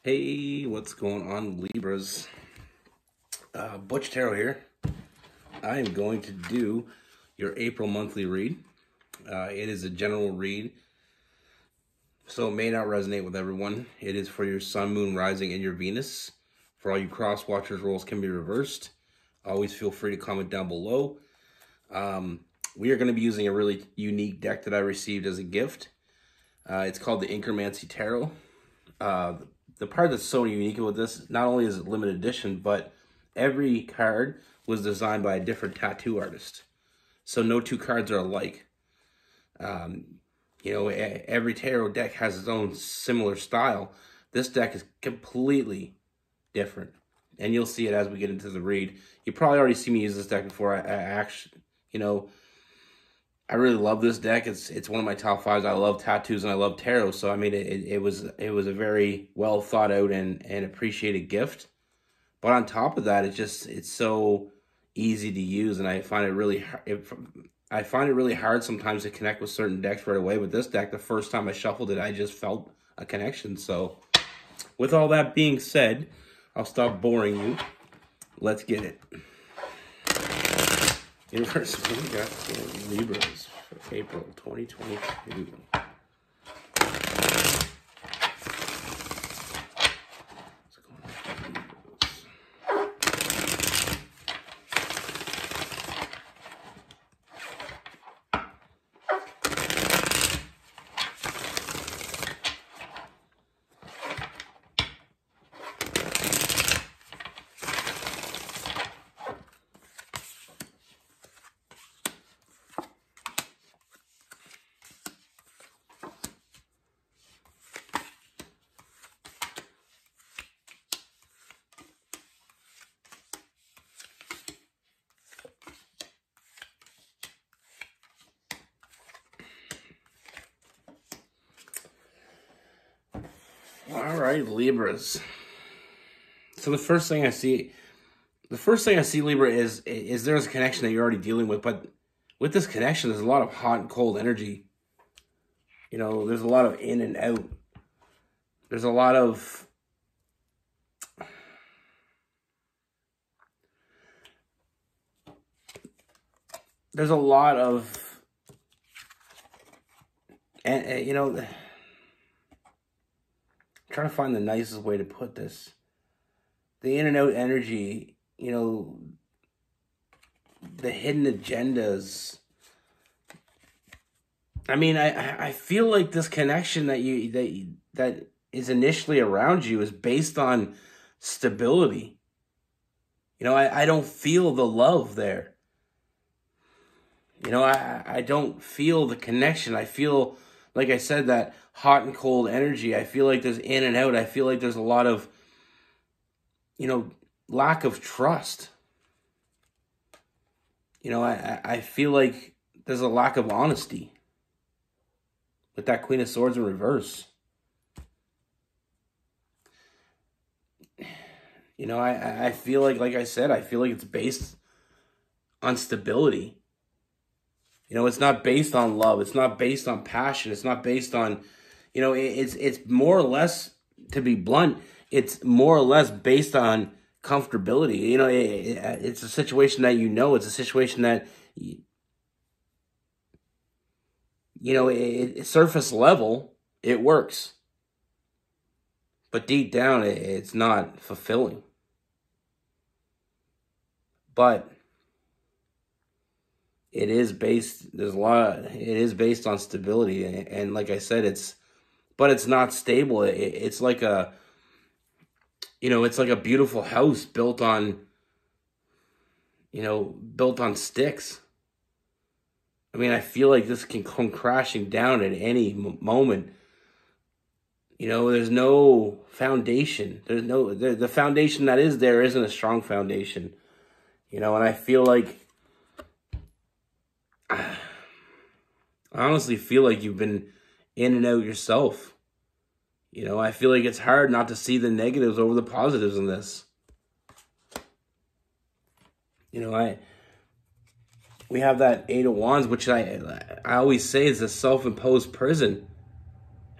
Hey, what's going on, Libras? Butch here. I am going to do your April monthly read. It is a general read, so it may not resonate with everyone. It is for your Sun, Moon, Rising, and your Venus. For all you cross watchers, roles can be reversed. Always feel free to comment down below. We are going to be using a really unique deck that I received as a gift. It's called the Incromancy Tarot. The part that's so unique with this, not only is it limited edition, but every card was designed by a different tattoo artist. So no two cards are alike. Every tarot deck has its own similar style. This deck is completely different. And you'll see it as we get into the read. You probably already see me use this deck before. I really love this deck. It's one of my top fives. I love tattoos and I love tarot. So I mean, it was a very well thought out and appreciated gift. But on top of that, it's so easy to use, and I find it really hard sometimes to connect with certain decks right away. With this deck, the first time I shuffled it, I just felt a connection. So with all that being said, I'll stop boring you. Let's get it. Universe, we got the Libras for April 2022. All right, Libras. So the first thing I see, Libra, is there's a connection that you're already dealing with, but with this connection, there's a lot of hot and cold energy. There's a lot of in and out. There's a lot of trying to find the nicest way to put this. The in and out energy, the hidden agendas. I mean, I feel like this connection that is initially around you is based on stability. I don't feel the love there. I don't feel the connection. I feel, like I said, that hot and cold energy. I feel like there's in and out. I feel like there's a lot of, lack of trust. I feel like there's a lack of honesty with that Queen of Swords in reverse. I feel like I said, I feel like it's based on stability. It's not based on love. It's not based on passion. It's not based on, it's more or less, to be blunt, it's more or less based on comfortability. It's a situation that it's a situation that, surface level, it works. But deep down, it's not fulfilling. But it is based on stability. And like I said, it's not stable. It's like a, it's like a beautiful house built on sticks. I mean, I feel like this can come crashing down at any moment. There's no foundation. The foundation that is there isn't a strong foundation. And I feel like, I honestly feel like you've been in and out yourself. I feel like it's hard not to see the negatives over the positives in this. We have that Eight of Wands, which I always say is a self-imposed prison.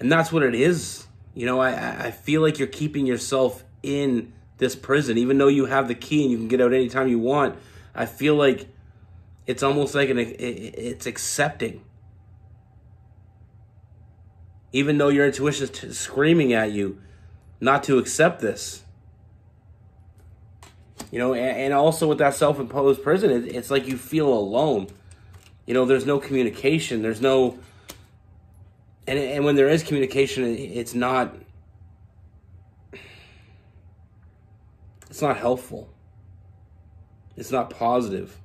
And that's what it is. You know, I feel like you're keeping yourself in this prison, even though you have the key and you can get out anytime you want. I feel like it's almost like it's accepting. Even though your intuition is screaming at you not to accept this. You know, and also with that self-imposed prison, it's like you feel alone. You know, there's no communication. There's no... And when there is communication, it's not helpful. It's not positive.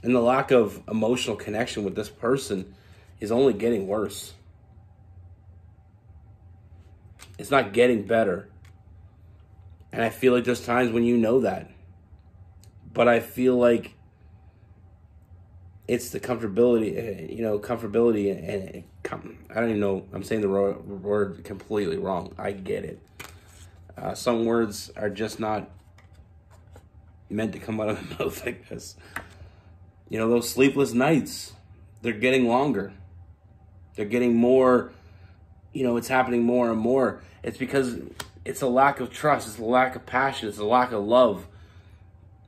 And the lack of emotional connection with this person is only getting worse. It's not getting better. And I feel like there's times when you know that. But I feel like it's the comfortability, you know, comfortability, and I don't even know, I'm saying the word completely wrong. I get it. Some words are just not meant to come out of the mouth like this. You know, those sleepless nights, they're getting longer. They're getting more, you know, it's happening more and more. It's because it's a lack of trust. It's a lack of passion. It's a lack of love.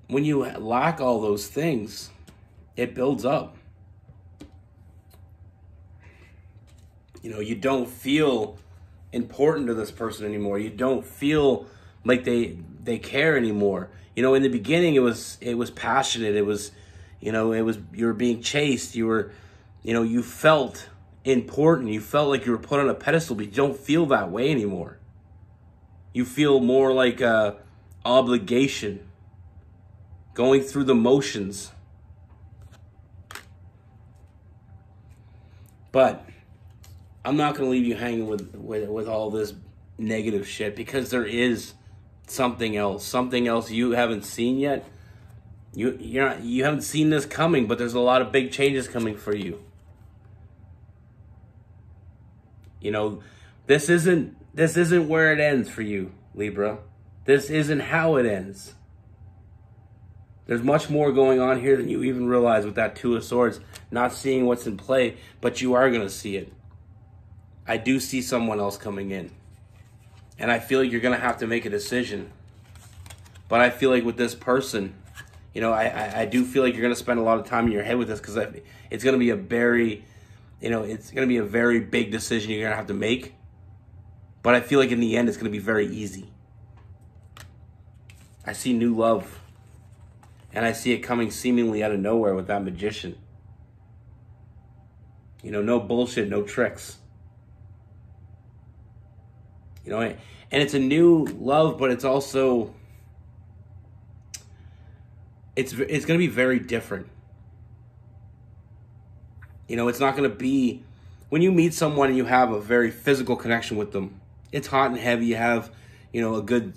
When you lack all those things, it builds up. You know, you don't feel important to this person anymore. You don't feel like they care anymore. You know, in the beginning it was passionate. It was, you know, you were being chased. You were, you know, you felt important. You felt like you were put on a pedestal, but you don't feel that way anymore. You feel more like a obligation, going through the motions. But I'm not going to leave you hanging with all this negative shit, because there is something else you haven't seen yet. You haven't seen this coming, but there's a lot of big changes coming for you. You know, this isn't where it ends for you, Libra. This isn't how it ends. There's much more going on here than you even realize with that Two of Swords. Not seeing what's in play, but you are going to see it. I do see someone else coming in. And I feel like you're going to have to make a decision. But I feel like with this person, you know, I do feel like you're going to spend a lot of time in your head with this, because it's going to be a very, you know, it's going to be a very big decision you're going to have to make. But I feel like in the end, it's going to be very easy. I see new love. And I see it coming seemingly out of nowhere with that Magician. You know, no bullshit, no tricks. You know, and it's a new love, but it's also, it's going to be very different. You know, it's not going to be, when you meet someone and you have a very physical connection with them, it's hot and heavy. You have, you know, a good,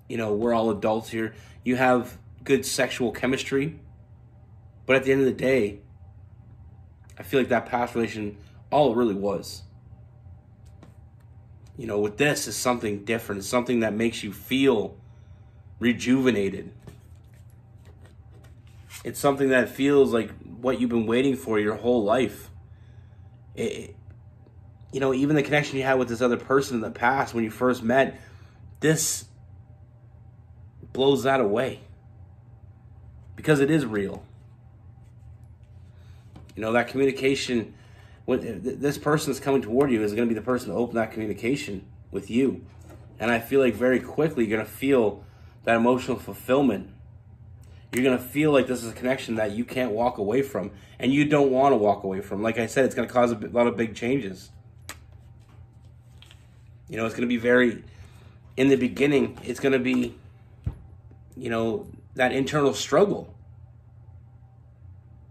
you know, we're all adults here. You have good sexual chemistry. But at the end of the day, I feel like that past relation, all it really was. You know, with this is something different. It's something that makes you feel rejuvenated. It's something that feels like what you've been waiting for your whole life. You know, even the connection you had with this other person in the past when you first met, this blows that away. Because it is real. You know, that communication, when this person is coming toward you, is going to be the person to open that communication with you. And I feel like very quickly you're going to feel that emotional fulfillment. You're going to feel like this is a connection that you can't walk away from. And you don't want to walk away from. Like I said, it's going to cause a lot of big changes. You know, it's going to be very, in the beginning, it's going to be, you know, that internal struggle,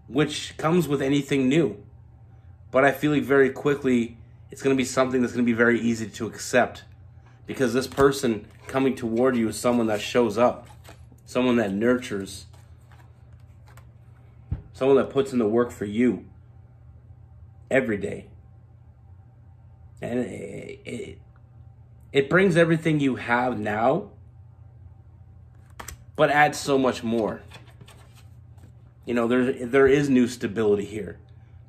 which comes with anything new. But I feel like very quickly, it's going to be something that's going to be very easy to accept, because this person coming toward you is someone that shows up, someone that nurtures, someone that puts in the work for you every day. And it brings everything you have now, but adds so much more. You know, there is new stability here.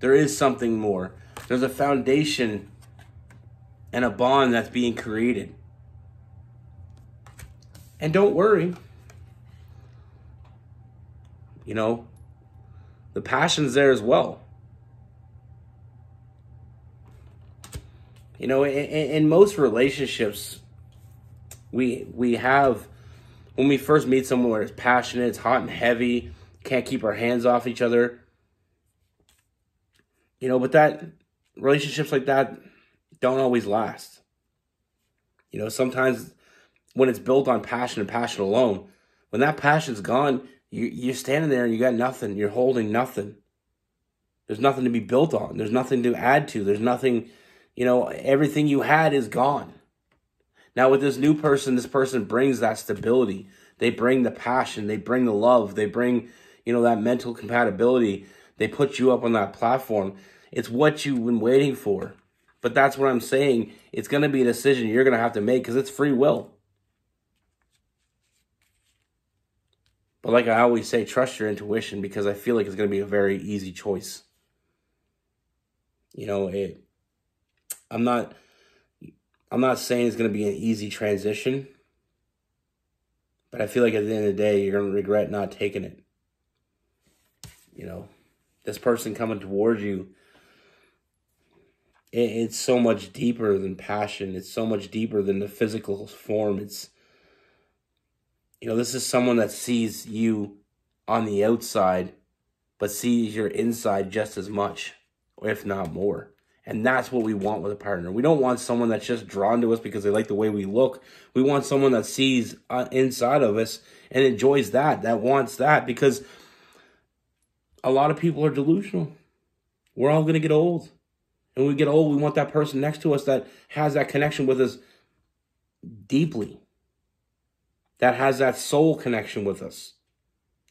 There is something more. There's a foundation and a bond that's being created. And don't worry, you know, the passion's there as well. You know, in most relationships, we have, when we first meet someone where it's passionate, it's hot and heavy, can't keep our hands off each other. You know, but that relationships like that don't always last. You know, sometimes when it's built on passion and passion alone, when that passion's gone, you're standing there and you got nothing. You're holding nothing. There's nothing to be built on. There's nothing to add to. There's nothing, you know, everything you had is gone. Now with this new person, this person brings that stability. They bring the passion. They bring the love. They bring, you know, that mental compatibility. They put you up on that platform. It's what you've been waiting for. But that's what I'm saying. It's going to be a decision you're going to have to make because it's free will. But like I always say, trust your intuition because I feel like it's going to be a very easy choice. You know, I'm not saying it's going to be an easy transition, but I feel like at the end of the day, you're going to regret not taking it. You know, this person coming towards you, it's so much deeper than passion. It's so much deeper than the physical form. It's, you know, this is someone that sees you on the outside, but sees your inside just as much, if not more. And that's what we want with a partner. We don't want someone that's just drawn to us because they like the way we look. We want someone that sees inside of us and enjoys that wants that, because a lot of people are delusional. We're all going to get old. And when we get old, we want that person next to us that has that connection with us deeply. That has that soul connection with us.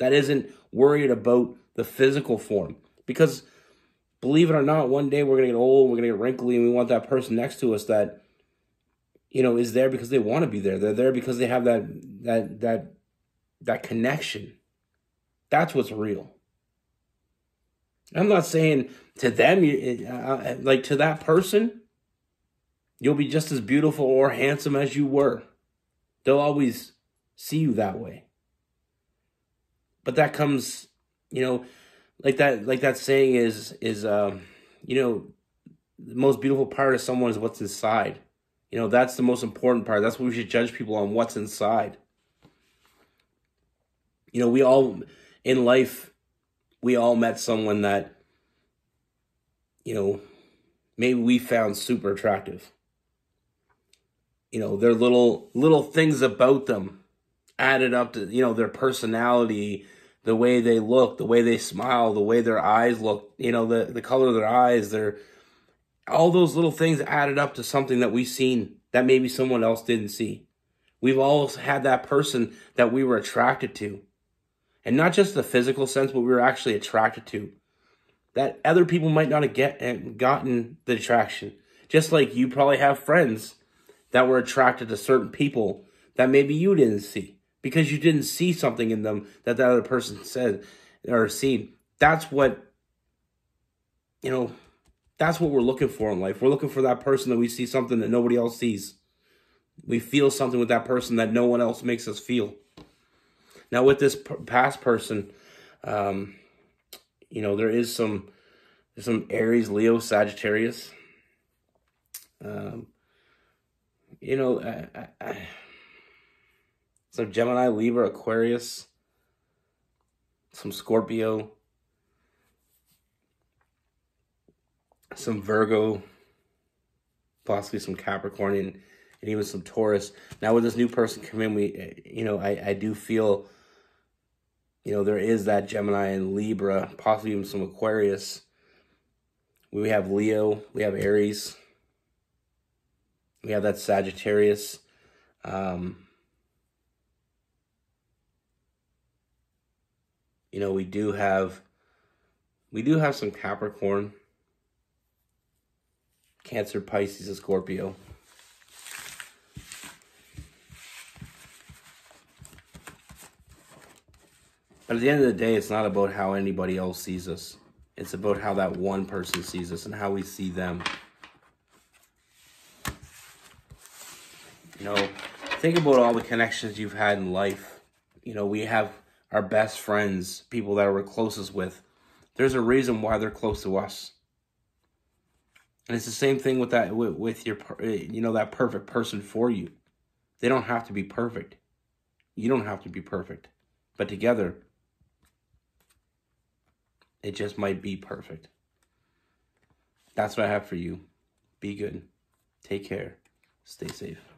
That isn't worried about the physical form. Because believe it or not, one day we're going to get old, we're going to get wrinkly, and we want that person next to us that, you know, is there because they want to be there. They're there because they have that connection. That's what's real. I'm not saying to them, like to that person, you'll be just as beautiful or handsome as you were. They'll always see you that way. But that comes, you know, like that saying is you know, the most beautiful part of someone is what's inside. You know, that's the most important part. That's what we should judge people on, what's inside. You know, we all, in life, we all met someone that, you know, maybe we found super attractive. You know, their little things about them added up to, you know, their personality, the way they look, the way they smile, the way their eyes look, you know, the color of their eyes, all those little things added up to something that we've seen that maybe someone else didn't see. We've all had that person that we were attracted to. And not just the physical sense, but we were actually attracted to. That other people might not have gotten the attraction. Just like you probably have friends that were attracted to certain people that maybe you didn't see. Because you didn't see something in them that other person said or seen. That's what, you know, that's what we're looking for in life. We're looking for that person that we see something that nobody else sees. We feel something with that person that no one else makes us feel. Now, with this past person, you know, there's some Aries, Leo, Sagittarius. You know, some Gemini, Libra, Aquarius, some Scorpio, some Virgo, possibly some Capricorn, and even some Taurus. Now, with this new person come in, you know, I do feel, you know, there is that Gemini and Libra, possibly even some Aquarius. We have Leo, we have Aries, we have that Sagittarius. You know, we do have some Capricorn, Cancer, Pisces, and Scorpio. But at the end of the day, it's not about how anybody else sees us. It's about how that one person sees us and how we see them. You know, think about all the connections you've had in life. You know, we have our best friends, people that we're closest with. There's a reason why they're close to us. And it's the same thing with that, with your, you know, that perfect person for you. They don't have to be perfect. You don't have to be perfect. But together, it just might be perfect. That's what I have for you. Be good. Take care. Stay safe.